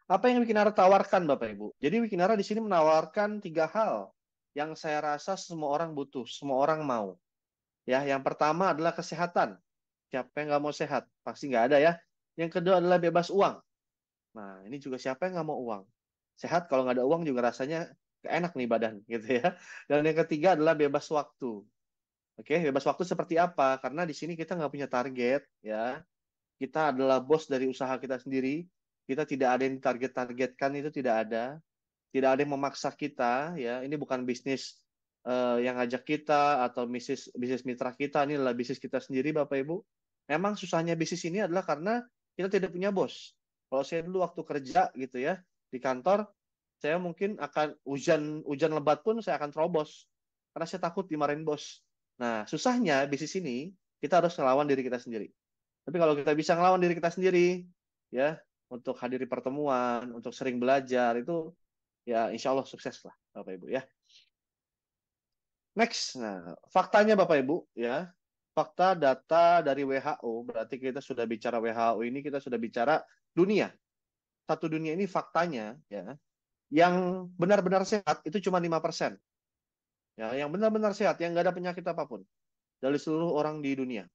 Apa yang Wikinara tawarkan, Bapak Ibu? Jadi Wikinara di sini menawarkan tiga hal yang saya rasa semua orang butuh, semua orang mau. Ya, yang pertama adalah kesehatan. Siapa yang nggak mau sehat? Pasti nggak ada ya. Yang kedua adalah bebas uang. Nah, ini juga siapa yang nggak mau uang? Sehat kalau nggak ada uang juga rasanya nggak enak nih badan, gitu ya. Dan yang ketiga adalah bebas waktu. Oke, bebas waktu seperti apa? Karena di sini kita nggak punya target, ya. Kita adalah bos dari usaha kita sendiri. Kita tidak ada yang target-targetkan, itu tidak ada. Tidak ada yang memaksa kita, ya. Ini bukan bisnis yang ngajak kita atau bisnis bisnis mitra kita. Ini adalah bisnis kita sendiri, Bapak Ibu. Memang susahnya bisnis ini adalah karena kita tidak punya bos. Kalau saya dulu waktu kerja gitu ya di kantor, saya mungkin akan hujan hujan lebat pun saya akan terobos karena saya takut dimarahin bos. Nah, susahnya bisnis ini kita harus ngelawan diri kita sendiri. Tapi kalau kita bisa ngelawan diri kita sendiri, ya, untuk hadiri pertemuan, untuk sering belajar, itu ya insya Allah sukses lah, Bapak Ibu ya. Next, nah faktanya Bapak Ibu ya, fakta data dari WHO, berarti kita sudah bicara WHO ini, kita sudah bicara dunia. Satu dunia ini faktanya ya, yang benar-benar sehat itu cuma 5%. Ya, yang benar-benar sehat, yang nggak ada penyakit apapun dari seluruh orang di dunia.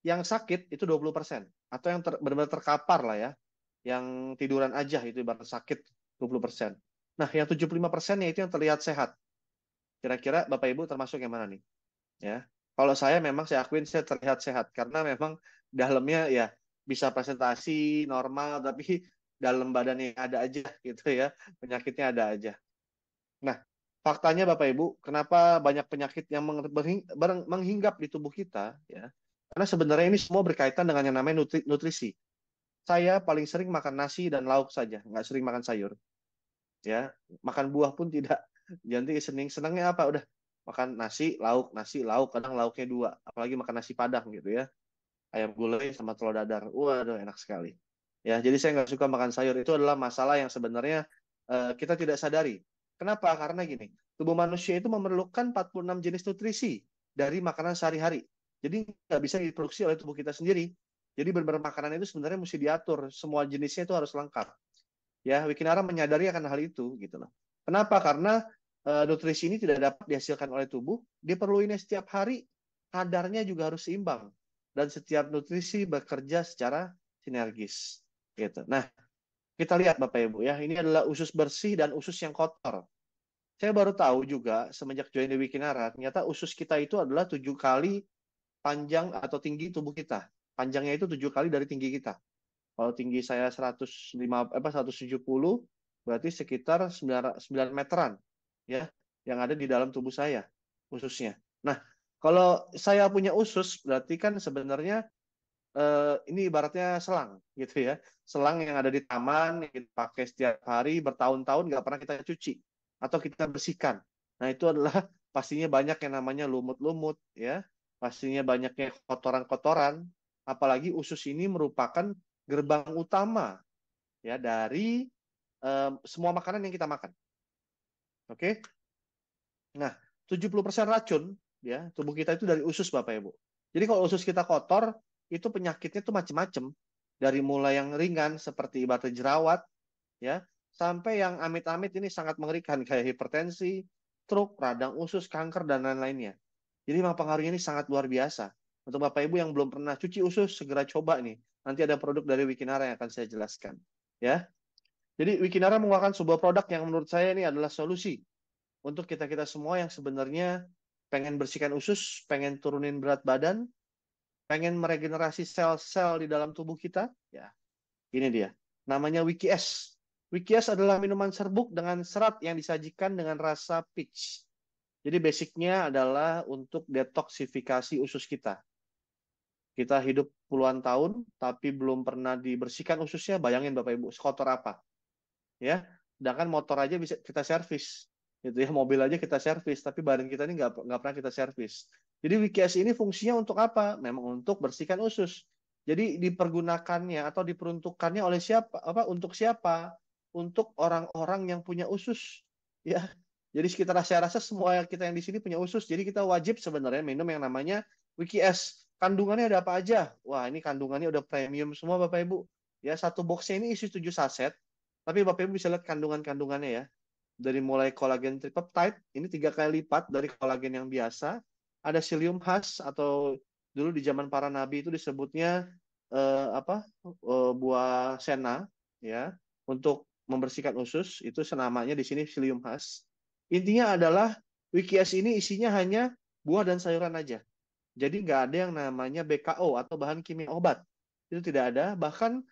Yang sakit itu 20%, atau yang benar-benar terkapar lah ya, yang tiduran aja itu ibarat sakit 20%. Nah, yang 75%-nya itu yang terlihat sehat. Kira-kira Bapak Ibu termasuk yang mana nih? Ya. Kalau saya memang saya akuin saya terlihat sehat karena memang dalamnya ya bisa presentasi normal tapi dalam badannya ada aja gitu ya. Penyakitnya ada aja. Nah, faktanya Bapak Ibu, kenapa banyak penyakit yang menghinggap di tubuh kita ya? Karena sebenarnya ini semua berkaitan dengan yang namanya nutrisi. Saya paling sering makan nasi dan lauk saja, nggak sering makan sayur. Ya, makan buah pun tidak. Jadi senengnya apa? Udah makan nasi, lauk, kadang lauknya dua. Apalagi makan nasi padang gitu ya. Ayam gulai sama telur dadar. Waduh, enak sekali. Ya, jadi saya nggak suka makan sayur. Itu adalah masalah yang sebenarnya kita tidak sadari. Kenapa? Karena gini, tubuh manusia itu memerlukan 46 jenis nutrisi dari makanan sehari-hari. Jadi nggak bisa diproduksi oleh tubuh kita sendiri. Jadi benar makanan itu sebenarnya mesti diatur. Semua jenisnya itu harus lengkap. Ya, Wikinara menyadari akan hal itu gitu loh. Kenapa? Karena nutrisi ini tidak dapat dihasilkan oleh tubuh, diperluinnya setiap hari, kadarnya juga harus seimbang dan setiap nutrisi bekerja secara sinergis gitu. Nah, kita lihat Bapak Ibu ya, ini adalah usus bersih dan usus yang kotor. Saya baru tahu juga semenjak join di Wikinara, ternyata usus kita itu adalah 7 kali panjang atau tinggi tubuh kita. Panjangnya itu 7 kali dari tinggi kita. Kalau tinggi saya 170, berarti sekitar 9 meteran ya yang ada di dalam tubuh saya ususnya. Nah, kalau saya punya usus berarti kan sebenarnya ini ibaratnya selang gitu ya. Selang yang ada di taman yang kita pakai setiap hari bertahun-tahun nggak pernah kita cuci atau kita bersihkan. Nah, itu adalah pastinya banyak yang namanya lumut-lumut ya. Pastinya banyaknya kotoran-kotoran. Apalagi usus ini merupakan gerbang utama ya dari semua makanan yang kita makan. Oke. Nah, 70% racun ya tubuh kita itu dari usus Bapak Ibu. Jadi kalau usus kita kotor, itu penyakitnya tuh macam-macam. Dari mulai yang ringan seperti ibarat jerawat ya, sampai yang amit-amit ini sangat mengerikan kayak hipertensi, stroke, radang usus, kanker dan lain-lainnya. Jadi memang pengaruhnya ini sangat luar biasa. Untuk Bapak Ibu yang belum pernah cuci usus, segera coba nih. Nanti ada produk dari Wikinara yang akan saya jelaskan. Ya, jadi Wikinara mengeluarkan sebuah produk yang menurut saya ini adalah solusi untuk kita-kita semua yang sebenarnya pengen bersihkan usus, pengen turunin berat badan, pengen meregenerasi sel-sel di dalam tubuh kita. Ya, ini dia. Namanya WikiS. WikiS adalah minuman serbuk dengan serat yang disajikan dengan rasa peach. Jadi basicnya adalah untuk detoksifikasi usus kita. Kita hidup puluhan tahun, tapi belum pernah dibersihkan ususnya. Bayangin Bapak Ibu, sekotor apa. Ya, sedangkan motor aja bisa kita servis. Gitu ya, mobil aja kita servis, tapi badan kita ini nggak pernah kita servis. Jadi WikiS ini fungsinya untuk apa? Memang untuk bersihkan usus. Jadi dipergunakannya atau diperuntukkannya oleh siapa? Apa untuk siapa? Untuk orang-orang yang punya usus. Ya, jadi sekitar saya rasa semua kita yang di sini punya usus. Jadi kita wajib sebenarnya minum yang namanya WikiS. Kandungannya ada apa aja? Wah, ini kandungannya udah premium semua Bapak Ibu. Ya, satu boxnya ini isi 7 saset. Tapi Bapak Ibu bisa lihat kandungannya ya. Dari mulai kolagen tripeptide, ini 3 kali lipat dari kolagen yang biasa. Ada psyllium husk atau dulu di zaman para nabi itu disebutnya buah sena ya untuk membersihkan usus. Itu senamanya di sini psyllium husk. Intinya adalah Wikias ini isinya hanya buah dan sayuran aja. Jadi nggak ada yang namanya BKO atau bahan kimia obat. Itu tidak ada. Bahkan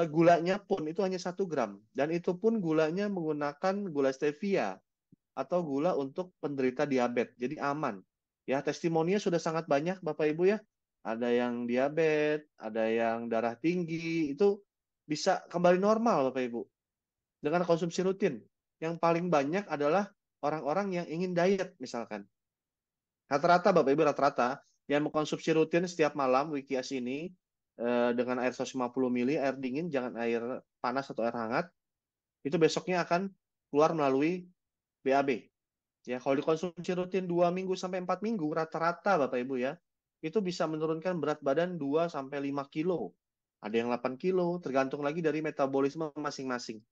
gulanya pun itu hanya 1 gram. Dan itu pun gulanya menggunakan gula stevia atau gula untuk penderita diabetes. Jadi aman. Ya, testimoninya sudah sangat banyak Bapak Ibu ya. Ada yang diabetes, ada yang darah tinggi, itu bisa kembali normal Bapak Ibu dengan konsumsi rutin. Yang paling banyak adalah orang-orang yang ingin diet misalkan. Rata-rata Bapak Ibu rata-rata yang mengkonsumsi rutin setiap malam Wikias ini dengan air 150 ml, air dingin, jangan air panas atau air hangat, itu besoknya akan keluar melalui BAB. Ya, kalau dikonsumsi rutin 2 minggu sampai 4 minggu rata-rata Bapak Ibu ya, itu bisa menurunkan berat badan 2 sampai 5 kilo. Ada yang 8 kilo, tergantung lagi dari metabolisme masing-masing.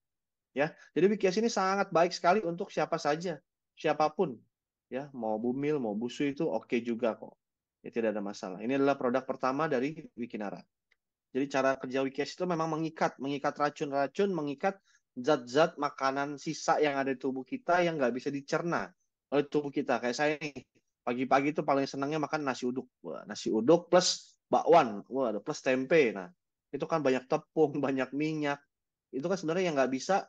Ya, jadi Wikias ini sangat baik sekali untuk siapa saja, siapapun. Ya, mau bumil, mau busu itu oke juga kok. Ya, tidak ada masalah. Ini adalah produk pertama dari Wikinara. Jadi cara kerja Wikias itu memang mengikat racun-racun, mengikat zat-zat makanan sisa yang ada di tubuh kita yang nggak bisa dicerna oleh tubuh kita. Kayak saya nih, pagi-pagi itu paling senangnya makan nasi uduk. Wah, nasi uduk plus bakwan, wah, ada plus tempe. Nah, itu kan banyak tepung, banyak minyak. Itu kan sebenarnya yang nggak bisa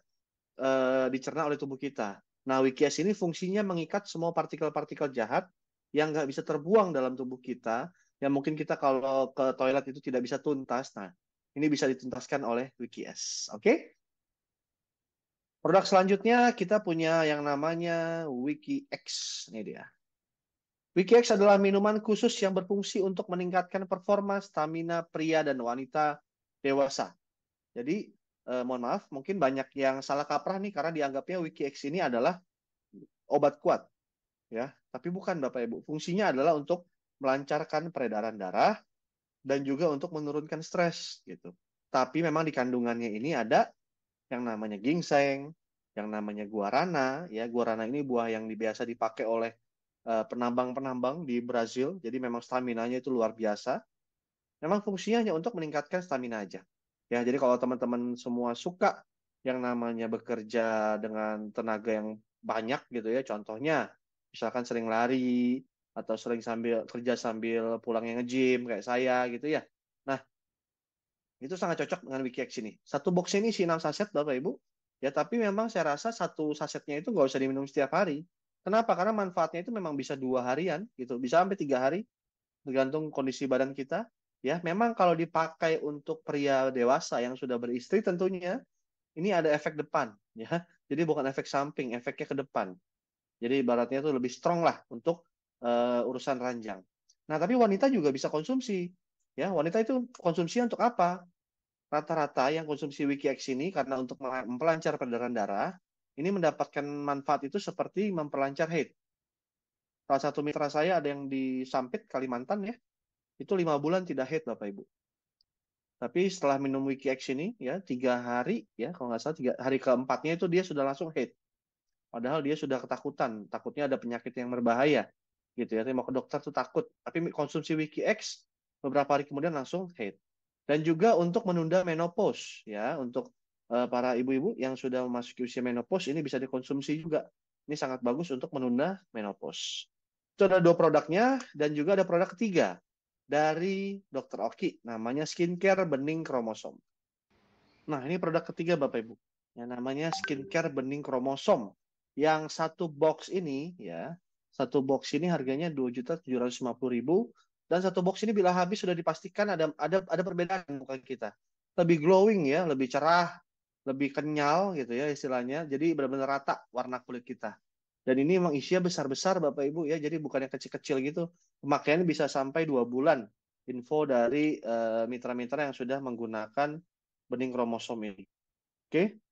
dicerna oleh tubuh kita. Nah, Wikias ini fungsinya mengikat semua partikel-partikel jahat yang nggak bisa terbuang dalam tubuh kita, yang mungkin kita kalau ke toilet itu tidak bisa tuntas. Nah, ini bisa dituntaskan oleh Wikias. Oke? Produk selanjutnya kita punya yang namanya WikiX. Ini dia. WikiX adalah minuman khusus yang berfungsi untuk meningkatkan performa stamina pria dan wanita dewasa. Jadi, mohon maaf, mungkin banyak yang salah kaprah nih karena dianggapnya WikiX ini adalah obat kuat, ya. Tapi bukan Bapak Ibu. Fungsinya adalah untuk melancarkan peredaran darah dan juga untuk menurunkan stres gitu. Tapi memang di kandungannya ini ada yang namanya ginseng, yang namanya guarana, ya. Guarana ini buah yang biasa dipakai oleh penambang-penambang di Brazil. Jadi memang stamina-nya itu luar biasa. Memang fungsinya hanya untuk meningkatkan stamina aja. Ya, jadi kalau teman-teman semua suka yang namanya bekerja dengan tenaga yang banyak gitu ya, contohnya misalkan sering lari atau sering sambil kerja sambil pulangnya nge-gym kayak saya gitu ya. Nah, itu sangat cocok dengan WikiX ini. Satu box ini isi 6 saset Bapak Ibu. Ya, tapi memang saya rasa satu sasetnya itu nggak usah diminum setiap hari. Kenapa? Karena manfaatnya itu memang bisa 2 harian gitu, bisa sampai 3 hari tergantung kondisi badan kita. Ya, memang kalau dipakai untuk pria dewasa yang sudah beristri tentunya ini ada efek depan, ya. Jadi bukan efek samping, efeknya ke depan. Jadi ibaratnya itu lebih strong lah untuk urusan ranjang. Nah, tapi wanita juga bisa konsumsi. Ya, wanita itu konsumsi untuk apa? Rata-rata yang konsumsi WikiX ini karena untuk memperlancar peredaran darah, ini mendapatkan manfaat itu seperti memperlancar haid. Salah satu mitra saya ada yang di Sampit, Kalimantan ya, itu 5 bulan tidak haid Bapak Ibu. Tapi setelah minum WikiX ini ya 3 hari ya kalau nggak salah 3 hari keempatnya itu dia sudah langsung haid. Padahal dia sudah ketakutan, takutnya ada penyakit yang berbahaya gitu ya. Tapi mau ke dokter tuh takut. Tapi konsumsi WikiX beberapa hari kemudian langsung haid. Dan juga untuk menunda menopause ya untuk para ibu-ibu yang sudah memasuki usia menopause ini bisa dikonsumsi juga. Ini sangat bagus untuk menunda menopause. Itu ada 2 produknya dan juga ada produk ketiga dari Dr. Oki, namanya skincare bening kromosom. Nah, ini produk ketiga Bapak Ibu. Yang namanya skincare bening kromosom. Yang satu box ini ya, satu box ini harganya 2.750.000 dan satu box ini bila habis sudah dipastikan ada perbedaan muka kita. Lebih glowing ya, lebih cerah, lebih kenyal gitu ya istilahnya. Jadi benar-benar rata warna kulit kita. Dan ini memang isinya besar-besar Bapak Ibu ya, jadi bukan yang kecil-kecil gitu. Pemakaiannya bisa sampai 2 bulan. Info dari mitra-mitra yang sudah menggunakan bening kromosom ini. Oke?